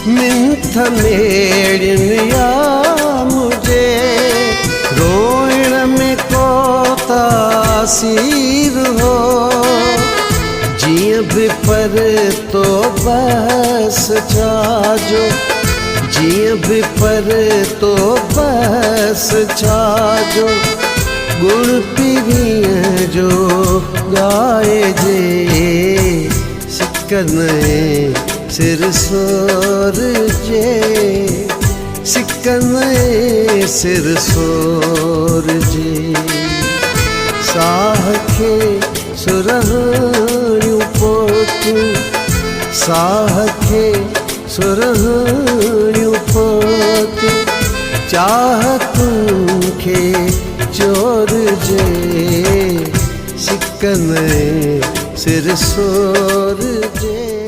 मिंथ मेड़िया मुझे रोइण में को तासीर हो जिय भी पर तो बस छाजो जिय भी पर तो बस छाजो गुण पीढ़ीअ जो गाए जे सिकन सिर सोर जे सिकन सिर सोर जे साह खे सुरहाणियूं पोतूं साह खे सुरहाणियूं पोतूं चाहतुनि खे चोर जे सिकन सिर सोर जे।